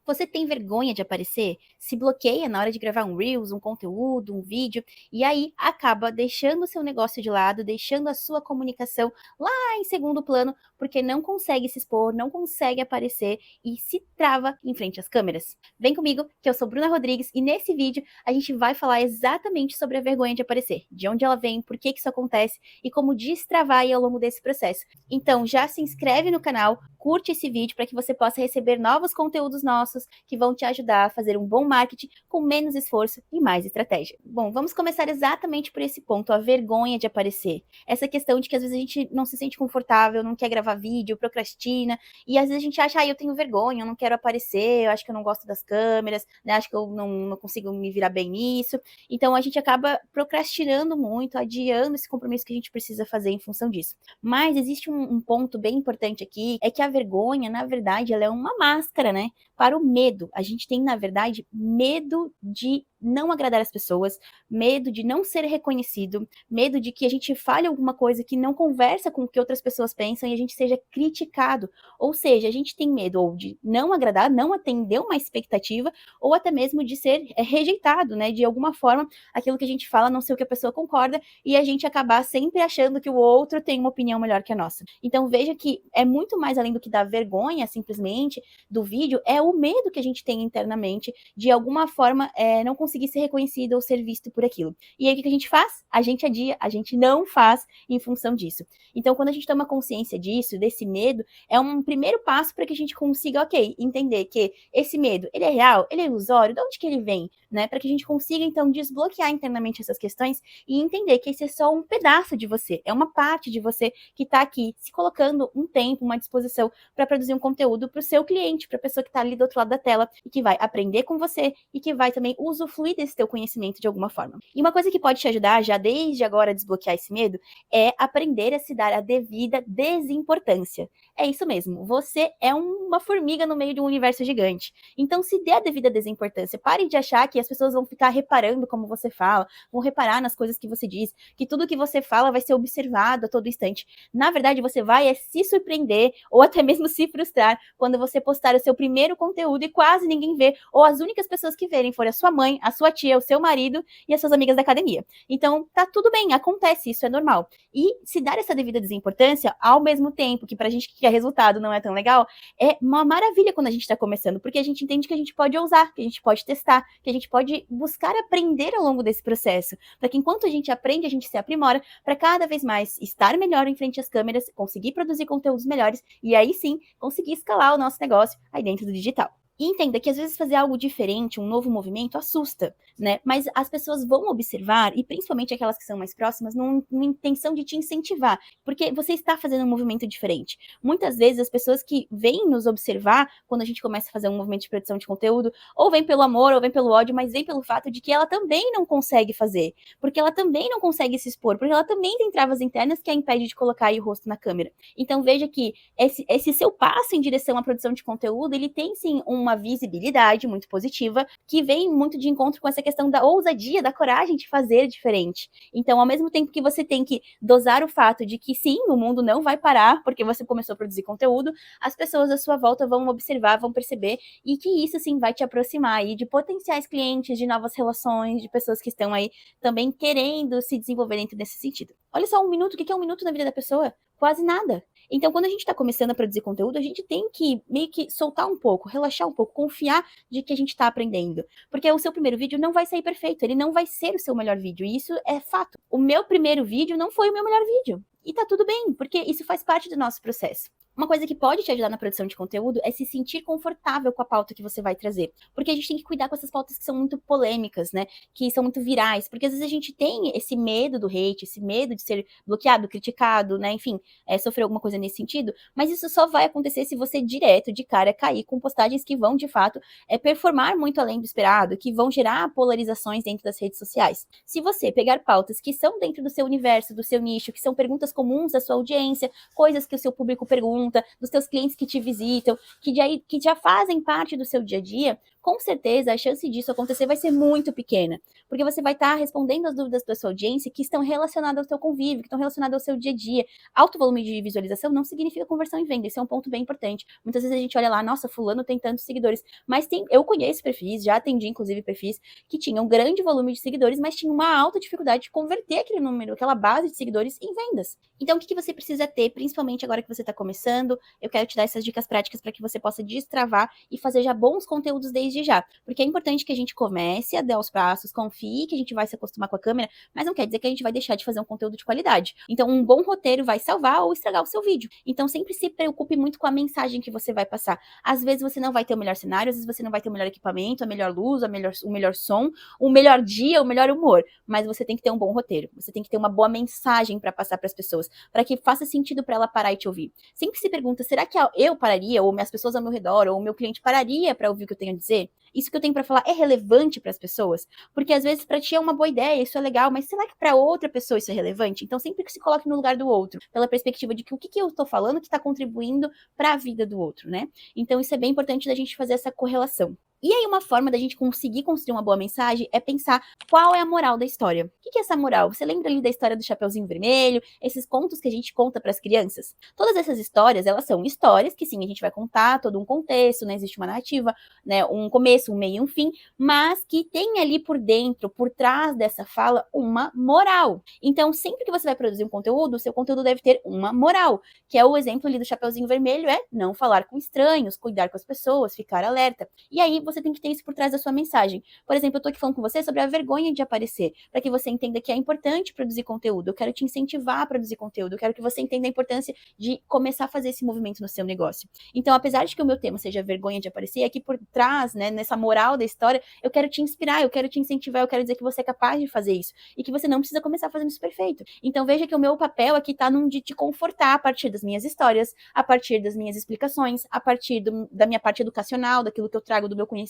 Você tem vergonha de aparecer? Se bloqueia na hora de gravar um Reels, um conteúdo, um vídeo, e aí acaba deixando o seu negócio de lado, deixando a sua comunicação lá em segundo plano, porque não consegue se expor, não consegue aparecer e se trava em frente às câmeras. Vem comigo, que eu sou Bruna Rodrigues, e nesse vídeo a gente vai falar exatamente sobre a vergonha de aparecer, de onde ela vem, por que isso acontece e como destravar aí ao longo desse processo. Então já se inscreve no canal, curte esse vídeo para que você possa receber novos conteúdos nossos que vão te ajudar a fazer um bom marketing com menos esforço e mais estratégia. Bom, vamos começar exatamente por esse ponto, a vergonha de aparecer. Essa questão de que às vezes a gente não se sente confortável, não quer gravar vídeo, procrastina, e às vezes a gente acha, eu tenho vergonha, eu não quero aparecer, eu acho que eu não gosto das câmeras, né, acho que eu não consigo me virar bem nisso. Então a gente acaba procrastinando muito, adiando esse compromisso que a gente precisa fazer em função disso. Mas existe um ponto bem importante aqui, é que a vergonha, na verdade, ela é uma máscara, né, para o medo. A gente tem, na verdade, medo de não agradar as pessoas, medo de não ser reconhecido, medo de que a gente fale alguma coisa que não conversa com o que outras pessoas pensam e a gente seja criticado. Ou seja, a gente tem medo ou de não agradar, não atender uma expectativa, ou até mesmo de ser rejeitado, né? De alguma forma, aquilo que a gente fala não ser o que a pessoa concorda e a gente acabar sempre achando que o outro tem uma opinião melhor que a nossa. Então veja que é muito mais além do que dar vergonha, simplesmente, do vídeo, é o medo que a gente tem internamente de alguma forma não conseguir ser reconhecido ou ser visto por aquilo. E aí o que a gente faz? A gente adia, a gente não faz em função disso. Então quando a gente toma consciência disso, desse medo, é um primeiro passo para que a gente consiga, ok, entender que esse medo, ele é real, ele é ilusório, de onde que ele vem, né? Para que a gente consiga então desbloquear internamente essas questões e entender que esse é só um pedaço de você, é uma parte de você que está aqui se colocando um tempo, uma disposição para produzir um conteúdo para o seu cliente, para a pessoa que está ali do outro lado da tela e que vai aprender com você e que vai também usufruir desse teu conhecimento de alguma forma. E uma coisa que pode te ajudar já desde agora a desbloquear esse medo é aprender a se dar a devida desimportância. É isso mesmo, você é uma formiga no meio de um universo gigante. Então se dê a devida desimportância. Pare de achar que as pessoas vão ficar reparando como você fala, vão reparar nas coisas que você diz, que tudo que você fala vai ser observado a todo instante. Na verdade, você vai se surpreender ou até mesmo se frustrar quando você postar o seu primeiro conteúdo e quase ninguém vê, ou as únicas pessoas que verem forem a sua mãe, a sua tia, o seu marido e as suas amigas da academia. Então, tá tudo bem, acontece, isso é normal. E se dar essa devida desimportância, ao mesmo tempo que pra gente que quer resultado não é tão legal, é uma maravilha quando a gente tá começando, porque a gente entende que a gente pode ousar, que a gente pode testar, que a gente pode buscar aprender ao longo desse processo, para que enquanto a gente aprende, a gente se aprimora, para cada vez mais estar melhor em frente às câmeras, conseguir produzir conteúdos melhores e aí sim conseguir escalar o nosso negócio aí dentro do digital. E entenda que às vezes fazer algo diferente, um novo movimento, assusta, né? Mas as pessoas vão observar, e principalmente aquelas que são mais próximas, numa intenção de te incentivar, porque você está fazendo um movimento diferente. Muitas vezes as pessoas que vêm nos observar quando a gente começa a fazer um movimento de produção de conteúdo, ou vem pelo amor, ou vem pelo ódio, mas vem pelo fato de que ela também não consegue fazer, porque ela também não consegue se expor, porque ela também tem travas internas que a impede de colocar aí o rosto na câmera. Então veja que esse seu passo em direção à produção de conteúdo, ele tem sim uma visibilidade muito positiva, que vem muito de encontro com essa questão da ousadia, da coragem de fazer diferente. Então, ao mesmo tempo que você tem que dosar o fato de que sim, o mundo não vai parar porque você começou a produzir conteúdo, as pessoas à sua volta vão observar, vão perceber, e que isso sim vai te aproximar aí de potenciais clientes, de novas relações, de pessoas que estão aí também querendo se desenvolver dentro desse sentido. Olha só, um minuto, o que é um minuto na vida da pessoa? Quase nada. Então, quando a gente está começando a produzir conteúdo, a gente tem que meio que soltar um pouco, relaxar um pouco, confiar de que a gente está aprendendo. Porque o seu primeiro vídeo não vai sair perfeito, ele não vai ser o seu melhor vídeo, e isso é fato. O meu primeiro vídeo não foi o meu melhor vídeo. E tá tudo bem, porque isso faz parte do nosso processo. Uma coisa que pode te ajudar na produção de conteúdo é se sentir confortável com a pauta que você vai trazer. Porque a gente tem que cuidar com essas pautas que são muito polêmicas, né? Que são muito virais. Porque às vezes a gente tem esse medo do hate, esse medo de ser bloqueado, criticado, né? Enfim, sofrer alguma coisa nesse sentido. Mas isso só vai acontecer se você direto, de cara, cair com postagens que vão, de fato, performar muito além do esperado, que vão gerar polarizações dentro das redes sociais. Se você pegar pautas que são dentro do seu universo, do seu nicho, que são perguntas comuns da sua audiência, coisas que o seu público pergunta, pergunta, dos teus clientes que te visitam, que já fazem parte do seu dia a dia, com certeza a chance disso acontecer vai ser muito pequena, porque você vai estar respondendo as dúvidas da sua audiência que estão relacionadas ao seu convívio, que estão relacionadas ao seu dia a dia. Alto volume de visualização não significa conversão em venda, esse é um ponto bem importante. Muitas vezes a gente olha lá, nossa, fulano tem tantos seguidores, mas eu conheço perfis, já atendi inclusive perfis que tinham um grande volume de seguidores, mas tinham uma alta dificuldade de converter aquele número, aquela base de seguidores em vendas. Então o que você precisa ter, principalmente agora que você está começando, eu quero te dar essas dicas práticas para que você possa destravar e fazer já bons conteúdos desde já, porque é importante que a gente comece a dar os passos, confie que a gente vai se acostumar com a câmera, mas não quer dizer que a gente vai deixar de fazer um conteúdo de qualidade. Então, um bom roteiro vai salvar ou estragar o seu vídeo. Então, sempre se preocupe muito com a mensagem que você vai passar. Às vezes você não vai ter o melhor cenário, às vezes você não vai ter o melhor equipamento, a melhor luz, o melhor som, o melhor dia, o melhor humor, mas você tem que ter um bom roteiro. Você tem que ter uma boa mensagem para passar para as pessoas, para que faça sentido para ela parar e te ouvir. Sempre se pergunta, será que eu pararia, ou as pessoas ao meu redor, ou o meu cliente pararia para ouvir o que eu tenho a dizer? Isso que eu tenho para falar é relevante para as pessoas? Porque às vezes para ti é uma boa ideia, isso é legal, mas será que para outra pessoa isso é relevante? Então sempre que se coloque no lugar do outro, pela perspectiva de que o que eu estou falando que está contribuindo para a vida do outro, né? Então isso é bem importante da gente fazer essa correlação. E aí, uma forma da gente conseguir construir uma boa mensagem é pensar qual é a moral da história. O que é essa moral? Você lembra ali da história do Chapeuzinho Vermelho, esses contos que a gente conta para as crianças? Todas essas histórias, elas são histórias que sim, a gente vai contar todo um contexto, né? Existe uma narrativa, né? Um começo, um meio e um fim, mas que tem ali por dentro, por trás dessa fala, uma moral. Então, sempre que você vai produzir um conteúdo, o seu conteúdo deve ter uma moral, que é o exemplo ali do Chapeuzinho Vermelho, é não falar com estranhos, cuidar com as pessoas, ficar alerta. E aí, você tem que ter isso por trás da sua mensagem. Por exemplo, eu tô aqui falando com você sobre a vergonha de aparecer, para que você entenda que é importante produzir conteúdo. Eu quero te incentivar a produzir conteúdo, eu quero que você entenda a importância de começar a fazer esse movimento no seu negócio. Então, apesar de que o meu tema seja vergonha de aparecer, aqui por trás, né, nessa moral da história, eu quero te inspirar, eu quero te incentivar, eu quero dizer que você é capaz de fazer isso e que você não precisa começar fazendo isso perfeito. Então, veja que o meu papel aqui tá num de te confortar a partir das minhas histórias, a partir das minhas explicações, a partir da minha parte educacional, daquilo que eu trago do meu conhecimento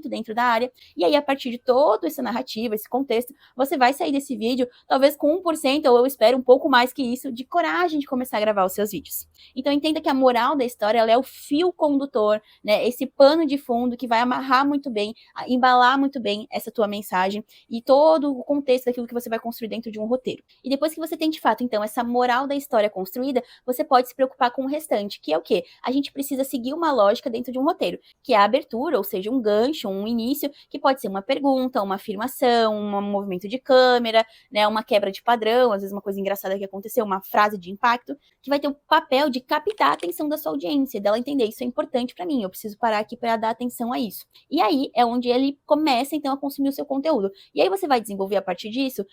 dentro da área, e aí a partir de toda essa narrativa, esse contexto, você vai sair desse vídeo talvez com 1%, ou eu espero um pouco mais que isso, de coragem de começar a gravar os seus vídeos. Então entenda que a moral da história, ela é o fio condutor, né, esse pano de fundo que vai amarrar muito bem, embalar muito bem essa tua mensagem e todo o contexto daquilo que você vai construir dentro de um roteiro. E depois que você tem de fato, então, essa moral da história construída, você pode se preocupar com o restante, que é o quê? A gente precisa seguir uma lógica dentro de um roteiro, que é a abertura, ou seja, um gancho, um início, que pode ser uma pergunta, uma afirmação, um movimento de câmera, né, uma quebra de padrão, às vezes uma coisa engraçada que aconteceu, uma frase de impacto, que vai ter o papel de captar a atenção da sua audiência, dela entender, isso é importante para mim, eu preciso parar aqui para dar atenção a isso. E aí é onde ele começa, então, a consumir o seu conteúdo. E aí você vai desenvolver, a partir disso,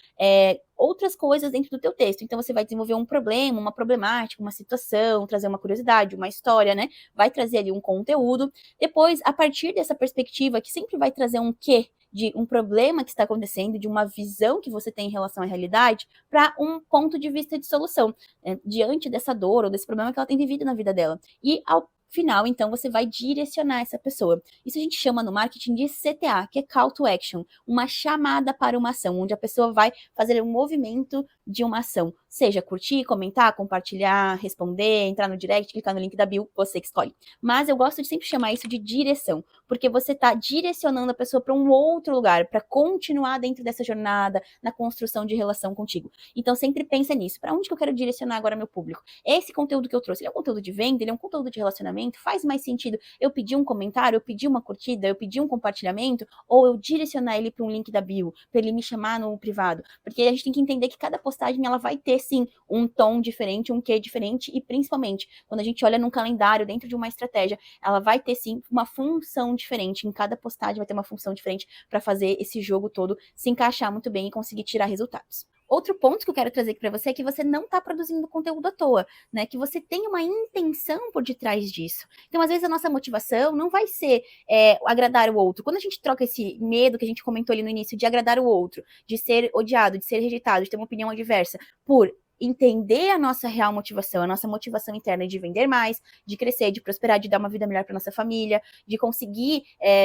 outras coisas dentro do teu texto. Então, você vai desenvolver um problema, uma problemática, uma situação, trazer uma curiosidade, uma história, né? Vai trazer ali um conteúdo. Depois, a partir dessa perspectiva, que sempre vai trazer um quê? De um problema que está acontecendo, de uma visão que você tem em relação à realidade, para um ponto de vista de solução, né? Diante dessa dor ou desse problema que ela tem vivido na vida dela. E ao final, então, você vai direcionar essa pessoa. Isso a gente chama no marketing de CTA, que é Call to Action, uma chamada para uma ação, onde a pessoa vai fazer um movimento de uma ação, seja curtir, comentar, compartilhar, responder, entrar no direct, clicar no link da bio, você que escolhe. Mas eu gosto de sempre chamar isso de direção, porque você está direcionando a pessoa para um outro lugar, para continuar dentro dessa jornada, na construção de relação contigo. Então sempre pensa nisso, para onde que eu quero direcionar agora meu público? Esse conteúdo que eu trouxe, ele é um conteúdo de venda, ele é um conteúdo de relacionamento, faz mais sentido eu pedir um comentário, eu pedir uma curtida, eu pedir um compartilhamento, ou eu direcionar ele para um link da bio, para ele me chamar no privado, porque a gente tem que entender que cada postagem ela vai ter sim um tom diferente, um quê diferente, e principalmente quando a gente olha num calendário dentro de uma estratégia, ela vai ter sim uma função diferente, em cada postagem vai ter uma função diferente para fazer esse jogo todo se encaixar muito bem e conseguir tirar resultados. Outro ponto que eu quero trazer aqui para você é que você não está produzindo conteúdo à toa, né? Que você tem uma intenção por detrás disso. Então, às vezes, a nossa motivação não vai ser agradar o outro. Quando a gente troca esse medo que a gente comentou ali no início de agradar o outro, de ser odiado, de ser rejeitado, de ter uma opinião adversa, por entender a nossa real motivação, a nossa motivação interna de vender mais, de crescer, de prosperar, de dar uma vida melhor para nossa família, de conseguir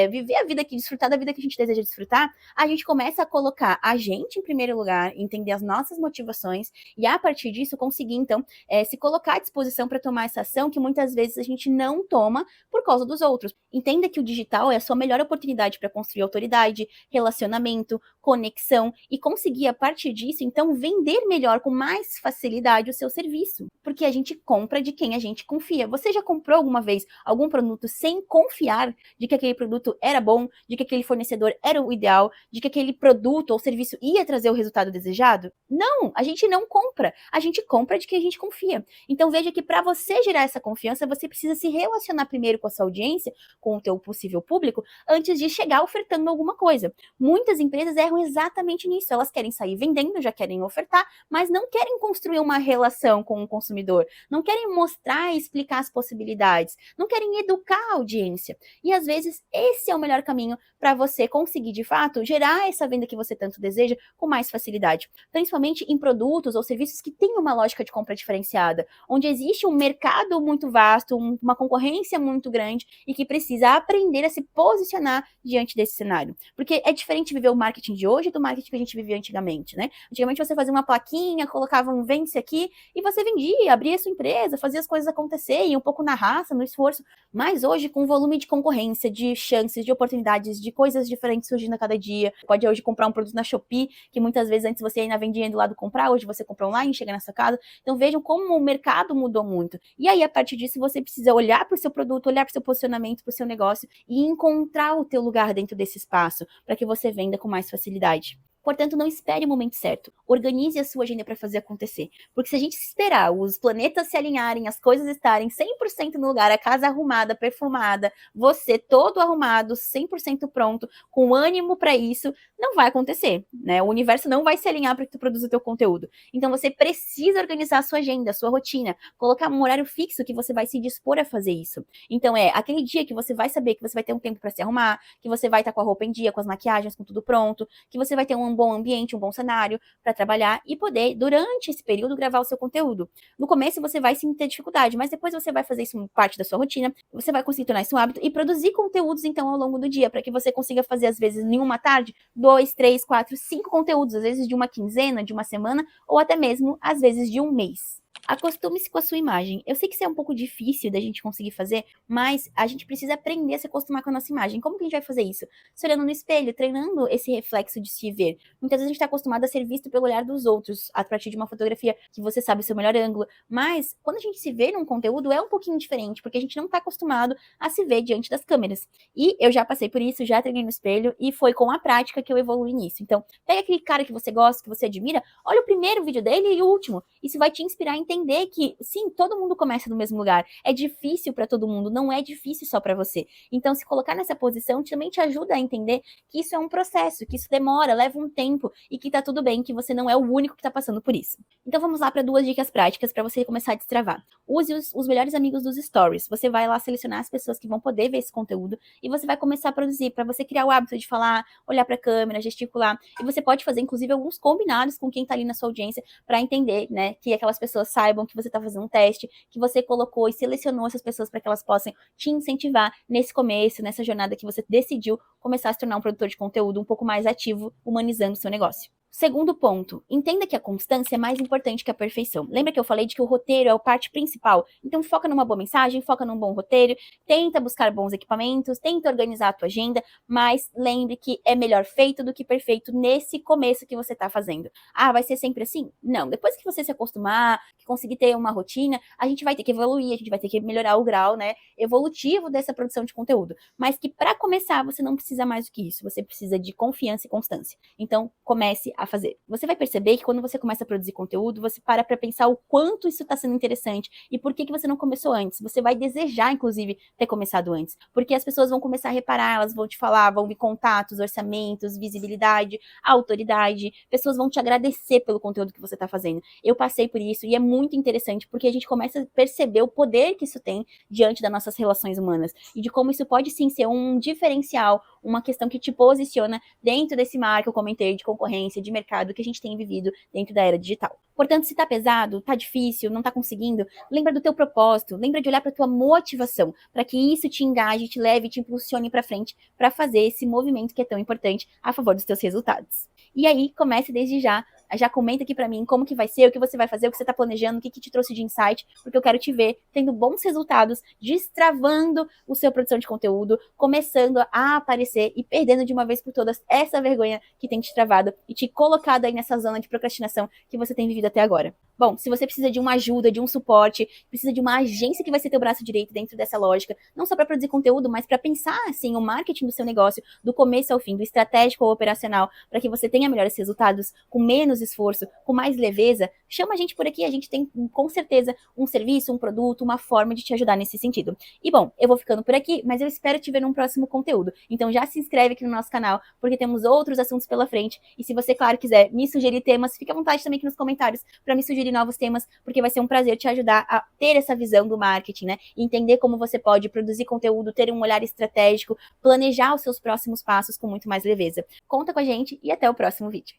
viver a vida desfrutar da vida que a gente deseja desfrutar, a gente começa a colocar a gente em primeiro lugar, entender as nossas motivações e a partir disso conseguir então se colocar à disposição para tomar essa ação que muitas vezes a gente não toma por causa dos outros. Entenda que o digital é a sua melhor oportunidade para construir autoridade, relacionamento, conexão e conseguir a partir disso então vender melhor com mais facilidade o seu serviço, porque a gente compra de quem a gente confia. Você já comprou alguma vez algum produto sem confiar de que aquele produto era bom, de que aquele fornecedor era o ideal, de que aquele produto ou serviço ia trazer o resultado desejado? Não, a gente não compra. A gente compra de quem a gente confia. Então veja que para você gerar essa confiança, você precisa se relacionar primeiro com a sua audiência, com o teu possível público, antes de chegar ofertando alguma coisa. Muitas empresas erram exatamente nisso. Elas querem sair vendendo, já querem ofertar, mas não querem construir uma relação com o consumidor, não querem mostrar e explicar as possibilidades, não querem educar a audiência. E às vezes esse é o melhor caminho para você conseguir de fato gerar essa venda que você tanto deseja com mais facilidade, principalmente em produtos ou serviços que têm uma lógica de compra diferenciada, onde existe um mercado muito vasto, uma concorrência muito grande e que precisa aprender a se posicionar diante desse cenário. Porque é diferente viver o marketing de hoje do marketing que a gente vivia antigamente, né? Antigamente você fazia uma plaquinha, colocava um vence aqui e você vendia, abria a sua empresa, fazia as coisas acontecerem, um pouco na raça, no esforço. Mas hoje, com o volume de concorrência, de chances, de oportunidades, de coisas diferentes surgindo a cada dia, pode hoje comprar um produto na Shopee, que muitas vezes antes você ainda vendia indo lá do comprar, hoje você compra online, chega na sua casa. Então vejam como o mercado mudou muito. E aí, a partir disso, você precisa olhar para o seu produto, olhar para o seu posicionamento, para o seu negócio e encontrar o teu lugar dentro desse espaço, para que você venda com mais facilidade. Portanto, não espere o momento certo. Organize a sua agenda para fazer acontecer. Porque se a gente esperar os planetas se alinharem, as coisas estarem 100% no lugar, a casa arrumada, perfumada, você todo arrumado, 100% pronto, com ânimo para isso, não vai acontecer, né? O universo não vai se alinhar para que tu produza o teu conteúdo. Então você precisa organizar a sua agenda, a sua rotina, colocar um horário fixo que você vai se dispor a fazer isso. Então aquele dia que você vai saber que você vai ter um tempo para se arrumar, que você vai estar com a roupa em dia, com as maquiagens, com tudo pronto, que você vai ter um bom ambiente, um bom cenário para trabalhar e poder, durante esse período, gravar o seu conteúdo. No começo você vai sim ter dificuldade, mas depois você vai fazer isso parte da sua rotina, você vai conseguir tornar isso um hábito e produzir conteúdos, então, ao longo do dia, para que você consiga fazer, às vezes, em uma tarde, 2, 3, 4, 5 conteúdos, às vezes de uma quinzena, de uma semana, ou até mesmo, às vezes, de um mês. Acostume-se com a sua imagem. Eu sei que isso é um pouco difícil da gente conseguir fazer, mas a gente precisa aprender a se acostumar com a nossa imagem. Como que a gente vai fazer isso? Se olhando no espelho, treinando esse reflexo de se ver. Muitas vezes a gente está acostumado a ser visto pelo olhar dos outros, a partir de uma fotografia que você sabe o seu melhor ângulo. Mas quando a gente se vê num conteúdo, é um pouquinho diferente, porque a gente não está acostumado a se ver diante das câmeras. E eu já passei por isso, já treinei no espelho, e foi com a prática que eu evolui nisso. Então, pega aquele cara que você gosta, que você admira, olha o primeiro vídeo dele e o último. Isso vai te inspirar a entender que, sim, todo mundo começa no mesmo lugar. É difícil para todo mundo, não é difícil só para você. Então, se colocar nessa posição também te ajuda a entender que isso é um processo, que isso demora, leva um tempo e que tá tudo bem, que você não é o único que tá passando por isso. Então, vamos lá para 2 dicas práticas para você começar a destravar. Use os melhores amigos dos stories. Você vai lá selecionar as pessoas que vão poder ver esse conteúdo e você vai começar a produzir, para você criar o hábito de falar, olhar para a câmera, gesticular. E você pode fazer, inclusive, alguns combinados com quem tá ali na sua audiência para entender, né, que aquelas pessoas saibam que você está fazendo um teste, que você colocou e selecionou essas pessoas para que elas possam te incentivar nesse começo, nessa jornada que você decidiu começar a se tornar um produtor de conteúdo um pouco mais ativo, humanizando o seu negócio. Segundo ponto, entenda que a constância é mais importante que a perfeição. Lembra que eu falei de que o roteiro é a parte principal? Então foca numa boa mensagem, foca num bom roteiro, tenta buscar bons equipamentos, tenta organizar a tua agenda, mas lembre que é melhor feito do que perfeito nesse começo que você está fazendo. Ah, vai ser sempre assim? Não, depois que você se acostumar, que conseguir ter uma rotina, a gente vai ter que evoluir, a gente vai ter que melhorar o grau, né, evolutivo dessa produção de conteúdo. Mas que para começar você não precisa mais do que isso, você precisa de confiança e constância. Então comece a fazer. Você vai perceber que quando você começa a produzir conteúdo, você para pensar o quanto isso está sendo interessante e por que você não começou antes. Você vai desejar, inclusive, ter começado antes. Porque as pessoas vão começar a reparar, elas vão te falar, vão vir contatos, orçamentos, visibilidade, autoridade. Pessoas vão te agradecer pelo conteúdo que você está fazendo. Eu passei por isso e é muito interessante porque a gente começa a perceber o poder que isso tem diante das nossas relações humanas e de como isso pode sim ser um diferencial, uma questão que te posiciona dentro desse mar que eu comentei de concorrência, de mercado que a gente tem vivido dentro da era digital. Portanto, se tá pesado, tá difícil, não tá conseguindo, lembra do teu propósito, lembra de olhar para tua motivação, para que isso te engaje, te leve, te impulsione para frente, para fazer esse movimento que é tão importante a favor dos teus resultados. E aí, comece desde já comenta aqui para mim como que vai ser, o que você vai fazer, o que você tá planejando, o que te trouxe de insight, porque eu quero te ver tendo bons resultados, destravando o seu produção de conteúdo, começando a aparecer e perdendo de uma vez por todas essa vergonha que tem te travado e te colocado aí nessa zona de procrastinação que você tem vivido até agora. Bom, se você precisa de uma ajuda, de um suporte, precisa de uma agência que vai ser teu braço direito dentro dessa lógica, não só para produzir conteúdo, mas para pensar assim o marketing do seu negócio, do começo ao fim, do estratégico ao operacional, para que você tenha melhores resultados, com menos esforço, com mais leveza, chama a gente por aqui, a gente tem com certeza um serviço, um produto, uma forma de te ajudar nesse sentido. E bom, eu vou ficando por aqui, mas eu espero te ver num próximo conteúdo. Então já se inscreve aqui no nosso canal, porque temos outros assuntos pela frente. E se você, claro, quiser me sugerir temas, fica à vontade também aqui nos comentários para me sugerir novos temas, porque vai ser um prazer te ajudar a ter essa visão do marketing, né? E entender como você pode produzir conteúdo, ter um olhar estratégico, planejar os seus próximos passos com muito mais leveza. Conta com a gente e até o próximo vídeo.